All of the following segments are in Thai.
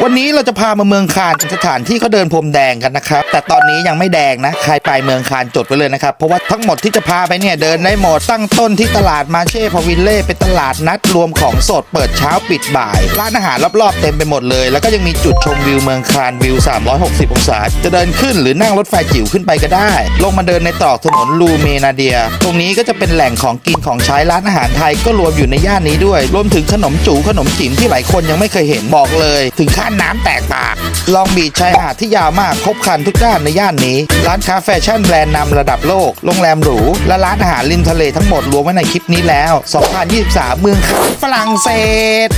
วันนี้เราจะพามาเมืองคานสถานที่เขาเดินพรมแดงกันนะครับแต่ตอนนี้ยังไม่แดงนะใครไปเมืองคานจดไว้เลยนะครับเพราะว่าทั้งหมดที่จะพาไปเนี่ยเดินได้หมดตั้งต้นที่ตลาดมาเช่พาวิลเล่เป็นตลาดนัดรวมของสดเปิดเช้าปิดบ่ายร้านอาหารรอบๆเต็มไปหมดเลยแล้วก็ยังมีจุดชมวิวเมืองคานวิว360องศาจะเดินขึ้นหรือนั่งรถไฟจิ๋วขึ้นไปก็ได้ลงมาเดินในตรอกถนนลูเมนาเดียตรงนี้ก็จะเป็นแหล่งของกินของใช้ร้านอาหารไทยก็รวมอยู่ในย่านนี้ด้วยรวมถึงขนมจู๋ขนมจิ๋มที่หลายคนยังไม่เคยเห็นบอกเลยถึงขั้นน้ำแตกปากลองบีชชายหาดที่ยาวมากครบครันทุกด้านในย่านนี้ร้านค้าแฟชั่นแบรนด์นำระดับโลกโรงแรมหรูและร้านอาหารริมทะเลทั้งหมดรวมไว้ในคลิปนี้แล้ว2023เมืองคานฝรั่งเศส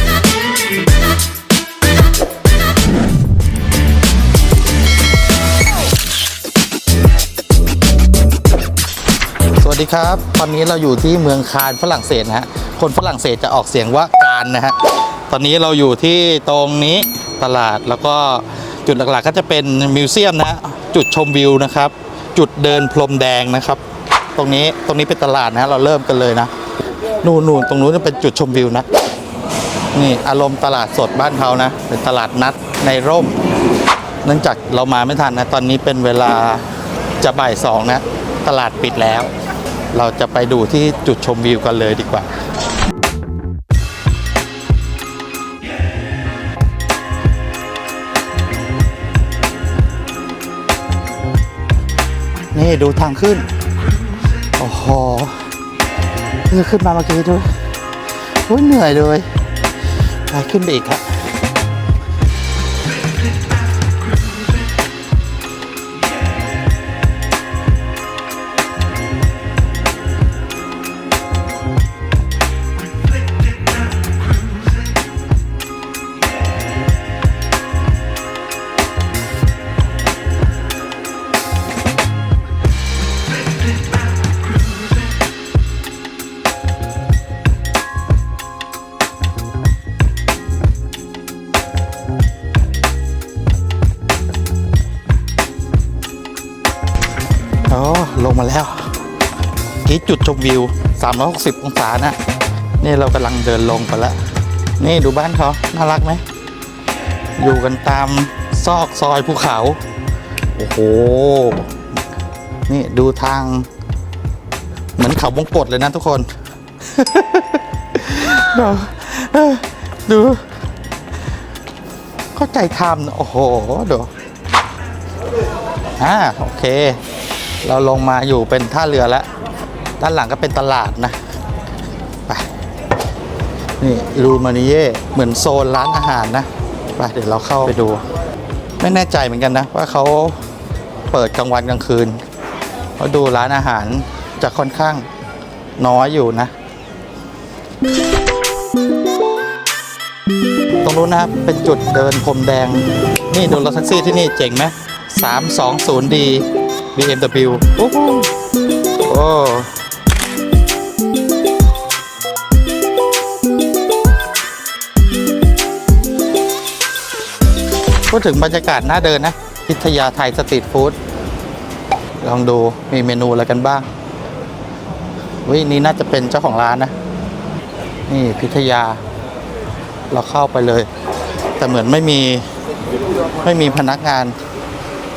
สวัสดีครับตอนนี้เราอยู่ที่เมืองคานฝรั่งเศสนะฮะคนฝรั่งเศสจะออกเสียงว่าการนะฮะตอนนี้เราอยู่ที่ตรงนี้ตลาดแล้วก็จุดหลักๆก็จะเป็นมิวเซียมนะฮะจุดชมวิวนะครับจุดเดินพรมแดงนะครับตรงนี้เป็นตลาดนะฮะเราเริ่มกันเลยนะนู่นตรงนู้นเป็นจุดชมวิวนะนี่อารมณ์ตลาดสดบ้านเขานะเป็นตลาดนัดในร่มเนื่องจากเรามาไม่ทันนะตอนนี้เป็นเวลาจะบ่าย2นะตลาดปิดแล้วเราจะไปดูที่จุดชมวิวกันเลยดีกว่านี่ดูทางขึ้นโอ้โหขึ้นมาเมื่อกี้ด้วยเหนื่อยเลยไปขึ้นไปอีกครับลงมาแล้วที่จุดชมวิว360องศานะนี่เรากำลังเดินลงไปแล้วนี่ดูบ้านเขาน่ารักไหมอยู่กันตามซอกซอยภูเขาโอ้โหนี่ดูทางเหมือนเขาวงกตเลยนะทุกคน ดูเข้าใจทำโอ้โหดูโอเคเราลงมาอยู่เป็นท่าเรือแล้วด้านหลังก็เป็นตลาดนะไปนี่รูมานิเย่เหมือนโซนร้านอาหารนะไปเดี๋ยวเราเข้าไปดูไม่แน่ใจเหมือนกันนะว่าเขาเปิดกลางวันกลางคืนเพราะดูร้านอาหารจะค่อนข้างน้อยอยู่นะตรงนู้นนะครับเป็นจุดเดินพรมแดงนี่ดูรถแท็กซี่ที่นี่เจ๋งไหม320D BMW โอ้โหพูดถึงบรรยากาศน่าเดินนะพิทยาไทยสตรีทฟู้ดลองดูมีเมนูอะไรกันบ้างนี่น่าจะเป็นเจ้าของร้านนะนี่พิทยาเราเข้าไปเลยแต่เหมือนไม่มีพนักงาน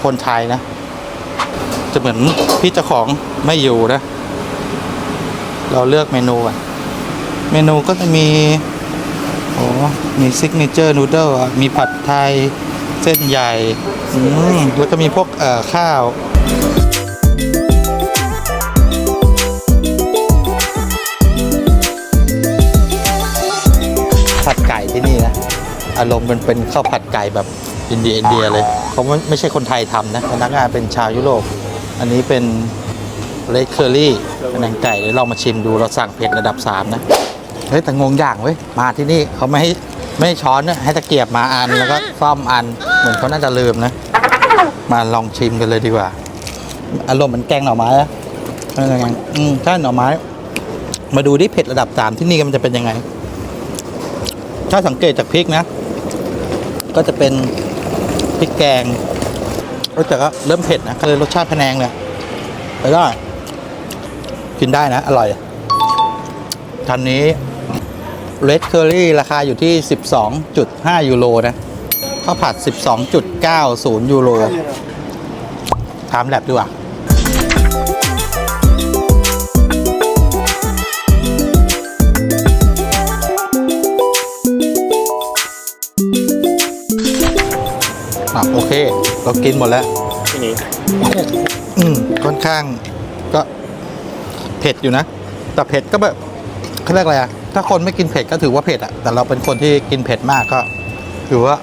คนไทยนะจะเหมือนพี่เจ้าของไม่อยู่นะเราเลือกเมนูกันเมนูก็จะมีมีซิกเนเจอร์นูเดิลมีผัดไทยเส้นใหญ่แล้วก็มีพวกข้าวผัดไก่ที่นี่นะอารมณ์เป็นข้าวผัดไก่แบบอินเดียเลยเขาไม่ใช่คนไทยทำนะพนักงานเป็นชาวยุโรปอันนี้เป็นเลดเคอรี่เป็นหนังไก่เดี๋ยวเรามาชิมดูเราสั่งเผ็ดระดับ3นะเฮ้ยแต่งงอย่างเว้ยมาที่นี่เขาไม่ให้ช้อนนะให้ตะเกียบมาอันแล้วก็ซ่อมอันเหมือนเขาน่าจะลืมนะมาลองชิมกันเลยดีกว่าอารมณ์เหมือนแกงหน่อไม้อะใช่หน่อไม้มาดูที่เผ็ดระดับ3ที่นี่มันจะเป็นยังไงถ้าสังเกตจากพริกนะก็จะเป็นพริกแกงแต่ก็เริ่มเผ็ดนะก็เลยรสชาติพะแนงเลยไปได้กินได้นะอร่อยทันนี้ Red Curry ราคาอยู่ที่ 12.5 ยูโรนะ ข้าวผัด 12.90 ยูโรถามแลบดีกว่าโอเคเรากินหมดแล้วทีนี้ค่อนข้างก็เผ็ดอยู่นะแต่เผ็ดก็แบบเขาเรียกอะไรอะถ้าคนไม่กินเผ็ดก็ถือว่าเผ็ดอะแต่เราเป็นคนที่กินเผ็ดมากก็ถือว่า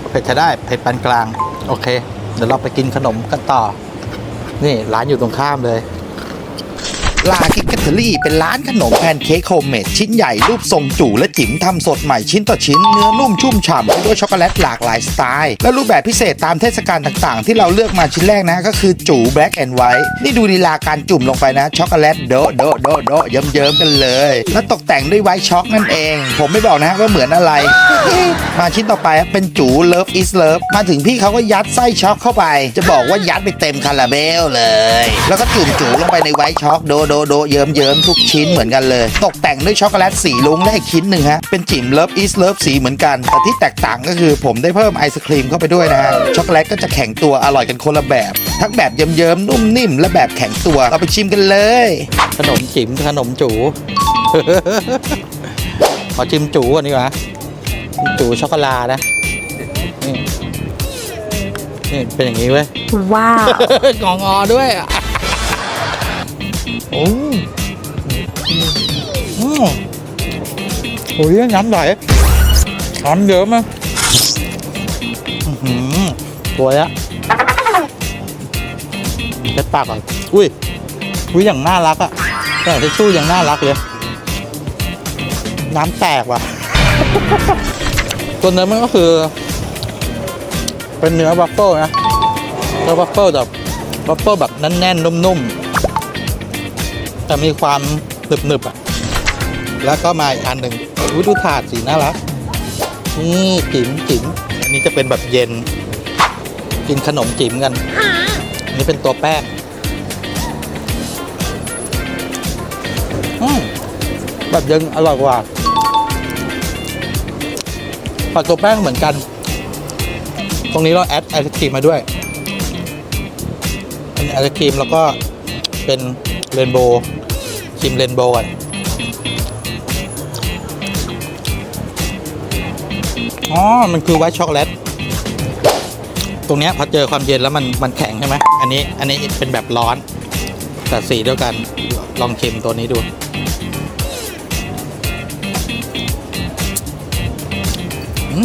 เผ็ดใช้ได้เผ็ดปานกลางโอเคเดี๋ยวเราไปกินขนมกันต่อนี่ร้านอยู่ตรงข้ามเลยลาคิกเกตเทอรี่เป็นร้านขนมแพนเค้กโฮมเมดชิ้นใหญ่รูปทรงจู่และจิ๋มทำสดใหม่ชิ้นต่อชิ้นเนื้อนุ่มชุ่มฉ่ำด้วยช็อกโกแลตหลากหลายสไตล์และรูปแบบพิเศษตามเทศกาลต่างๆที่เราเลือกมาชิ้นแรกนะก็คือจู่แบล็กแอนด์ไวท์นี่ดูลีลาการจุ่มลงไปนะช็อกโกแลตโดะโดะโดะโดะเยิ้มๆกันเลยและตกแต่งด้วยไวท์ช็อกนั่นเองผมไม่บอกนะว่าเหมือนอะไรมาชิ้นต่อไปเป็นจู่เลิฟอิสเลิฟมาถึงพี่เขาก็ยัดไส้ช็อกเข้าไปจะบอกว่ายัดไปเต็มคาราเบลเลยแล้วก็จุ่มจู่ลงไปในไวท์ช็อกโดะโดะโดะเยิ้มทุกชิ้นเหมือนกันเลยตกแต่งด้วยช็อกโกแลตสีลุ้งและอีกชิ้นหนึ่งฮะเป็นจิ๋มเลิฟอีสเลิฟสีเหมือนกันแต่ที่แตกต่างก็คือผมได้เพิ่มไอศครีมเข้าไปด้วยนะฮะช็อกโกแลตก็จะแข็งตัวอร่อยกันคนละแบบทั้งแบบเยิ้มนุ่มนิ่มและแบบแข็งตัวเราไปชิมกันเลยขนมจิ๋มขนมจู๋ ขอชิมจู๋ก่อนดีกว่าจู๋ช็อกโกแลตนะนี่เป็นอย่างนี้เว้ยว้าวงอด้วยโอ้โหน้ำไหลน้ำเยอะมากตัวละเช็ดปากก่อนอุ้ยอย่างน่ารักอ่ะแต่ทิชชู่ยังน่ารักเลยน้ำแตกว่ะ ตัวเนื้อมันก็คือเป็นเนื้อวัฟเฟิลนะเนื้อวัฟเฟิลแบบวัฟเฟิลแบบแน่นๆนุ่มๆแต่มีความหนึบๆอ่ะแล้วก็มาอีกอันหนึ่งดูถาดสีน่ารักนี่จิ๋มอันนี้จะเป็นแบบเย็นกินขนมจิ๋มกันอันนี้เป็นตัวแป้งแบบเย็นอร่อยกว่าผัดตัวแป้งเหมือนกันตรงนี้เราแอดไอศครีมมาด้วยเป็นไอศครีมแล้วก็เป็นเรนโบว์ชิมเรนโบว์กันมันคือไวท์ช็อกโกแลตตรงนี้พอเจอความเย็นแล้วมันแข็งใช่ไหมอันนี้เป็นแบบร้อนแต่สีเดียวกันลองชิมตัวนี้ดู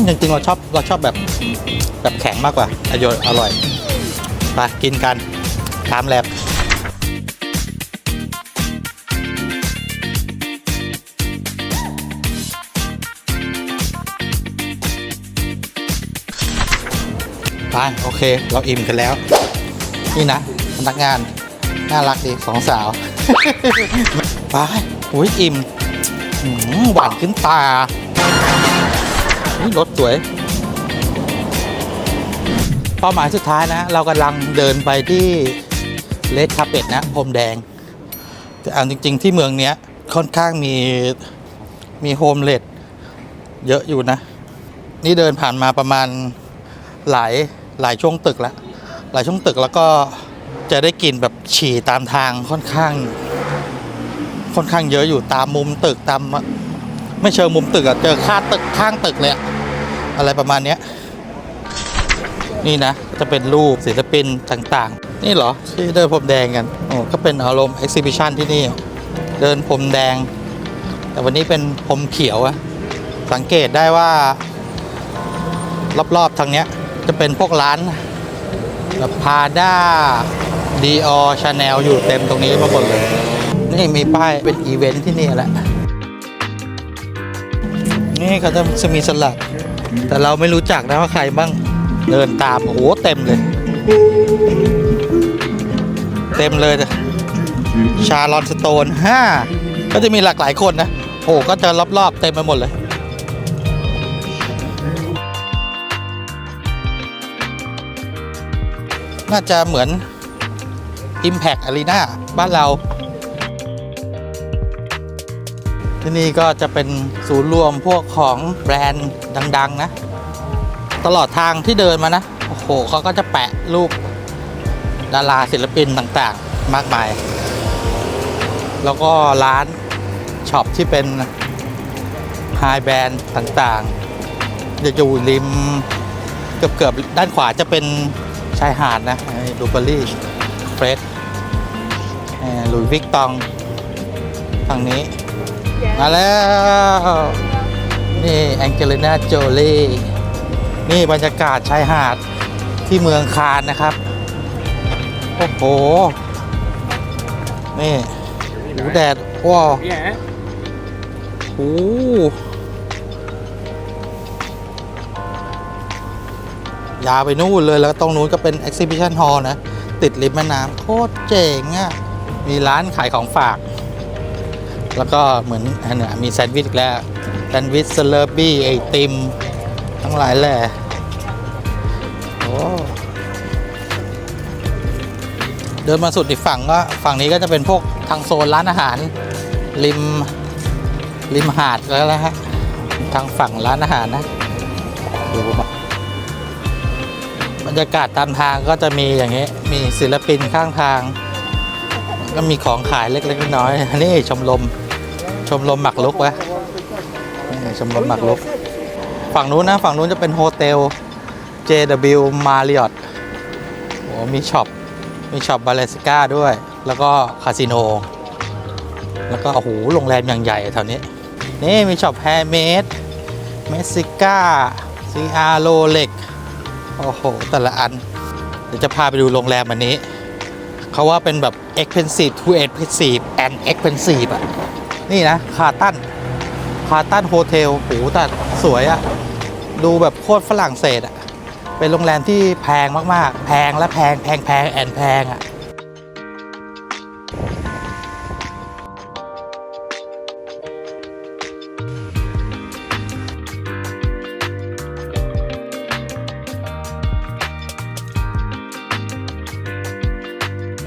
จริงๆเราชอบแบบแข็งมากกว่าอร่อยไปกินกันตามแลบไปโอเคเราอิ่มกันแล้วนี่นะพนักงานน่ารักดีสองสาวไปอุ้ยอิ่มหวานขึ้นตานี่รถสวยเป้าหมายสุดท้ายนะเรากำลังเดินไปที่เลดคาร์เปตนะพรมแดงแต่เอาจริงๆที่เมืองนี้ค่อนข้างมีโฮมเลดเยอะอยู่นะนี่เดินผ่านมาประมาณหลายช่วงตึกแล้วแล้วก็จะได้กลิ่นแบบฉี่ตามทางค่อนข้างเยอะอยู่ตามมุมตึกตามไม่เชิงมุมตึกอะเจอข้างตึกเลยอะไรประมาณเนี้ยนี่นะจะเป็นรูปศิลปินต่างๆนี่เหรอที่เดินพรมแดงกันก็เป็นอารมณ์เอ็กซิบิชันที่นี่เดินพรมแดงแต่วันนี้เป็นพรมเขียวอะสังเกตได้ว่ารอบๆทางเนี้ยจะเป็นพวกร้านแบบพาด้าดีออชาแนลอยู่เต็มตรงนี้มาหมดเลยนี่มีป้ายเป็นอีเวนท์ที่นี่แหละนี่เขาจะมีสลัดแต่เราไม่รู้จักนะว่าใครบ้างเดินตามโอ้โหเต็มเลยชาลอนสโตนก็จะมีหลากหลายคนนะโอ้ก็จะรอบๆเต็มไปหมดเลยน่าจะเหมือน Impact Arena บ้านเราที่นี่ก็จะเป็นศูนย์รวมพวกของแบรนด์ดังๆนะ ตลอดทางที่เดินมานะโอ้โหเขาก็จะแปะรูปดาราศิลปินต่างๆมากมายแล้วก็ร้านช็อปที่เป็นไฮแบรนด์ต่างๆจะอยู่ริมเกือบด้านขวาจะเป็นชายหาดนะดูเบอรี่เฟรดหลุยส์วิกตองทางนี้มาแล้วนี่แองเจลิน่าโจลี่นี่บรรยากาศชายหาดที่เมืองคานนะครับโอ้โหนี่หูแดดว้าวโอ้ยาวไปนู่นเลยแล้วตรงนู้นก็เป็น Exhibition Hall นะติดริมแม่น้ำโคตรเจ๋งอ่ะมีร้านขายของฝากแล้วก็เหมือนเนี่ยมีแซนด์วิชอีกแล้วแซนด์วิชสเลอร์บี้ไอติมทั้งหลายแหละโอ้เดินมาสุดอีกฝั่งก็ฝั่งนี้ก็จะเป็นพวกทางโซนร้านอาหารริมหาดแล้วนะฮะทางฝั่งร้านอาหารนะดูบรรยากาศตามทางก็จะมีอย่างเงี้ยมีศิลปินข้างทางก็มีของขายเล็กๆน้อยๆนี่ชมรมหมักลุกวะชมรมหมักลุกฝั่งนู้นนะฝั่งนู้นจะเป็นโฮเทล JW Marriott โอ้มีช็อปบาเลซิก้าด้วยแล้วก็คาสิโนแล้วก็โอ้โหโรงแรมอย่างใหญ่แถวนี้นี่มีช็อปแฮร์เมดเมสิก้าซีอาร์โรเล็กโอ้โหแต่ละอันเดี๋ยวจะพาไปดูโรงแรมอันนี้เขาว่าเป็นแบบ expensive to expensive and expensive อ่ะนี่นะคาตันโฮเทลโหแต่สวยอ่ะดูแบบโคตรฝรั่งเศสอ่ะเป็นโรงแรมที่แพงมากๆแพงและแพงแอนแพงอ่ะ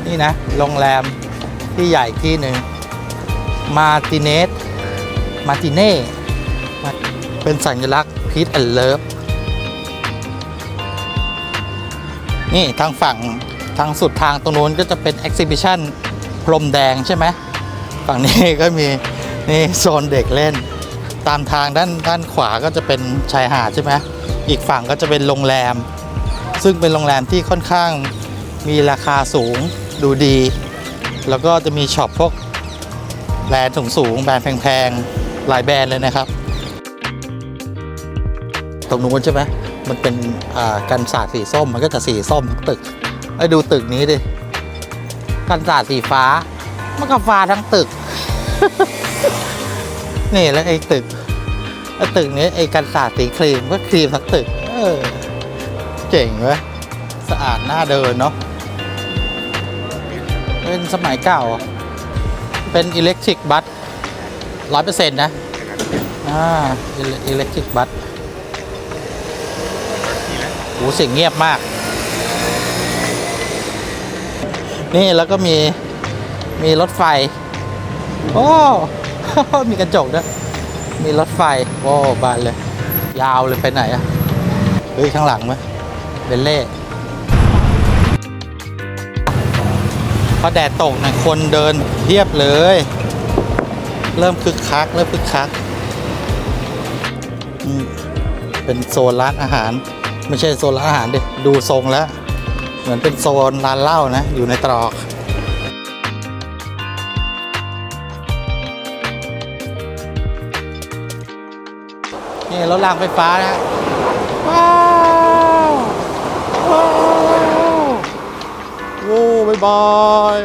นี่นะโรงแรมที่ใหญ่ที่หนึ่งมาร์ติเน่เป็นสัญลักษณ์พีทแอนด์เลิฟนี่ทางฝั่งทางสุดทางตรงนู้นก็จะเป็น Exhibition พรมแดงใช่ไหมฝั่งนี้ก็มีนี่โซนเด็กเล่นตามทางด้านขวาก็จะเป็นชายหาดใช่ไหมอีกฝั่งก็จะเป็นโรงแรมซึ่งเป็นโรงแรมที่ค่อนข้างมีราคาสูงดูดีแล้วก็จะมีช็อปพวกแบรนด์สูงแบรนด์แพงๆหลายแบรนด์เลยนะครับตรงนู้นใช่ไหมมันเป็นกันศาสตร์สีส้มมันก็จะสีส้มตึกไอ้ดูตึกนี้ดิกันศาสตร์สีฟ้ามันก็ฟ้าทั้งตึก นี่แล้วไอ้ตึกนี้ไอ้กันศาสตร์สีครีมก็ครีมทั้งตึกเจ๋งเว้ยสะอาดน่าเดินเนาะเป็นสมัยเก่าเป็นอิเล็กทริกบัส 100% นะอิเล็กทริกบัสโหเสียงเงียบมากนี่แล้วก็มีรถไฟโอ้ มีกระจกด้วยมีรถไฟโอ้บานเลยยาวเลยไปไหนอะเฮ้ยข้างหลังไหมเบนเล่พอแดดตกเนี่ยคนเดินเทียบเลยเริ่มคึกคักเป็นโซนร้านอาหารไม่ใช่โซนร้านอาหารดิดูทรงแล้วเหมือนเป็นโซนร้านเหล้านะอยู่ในตรอกนี่รถรางไฟฟ้านะว้าวบ๊ายบาย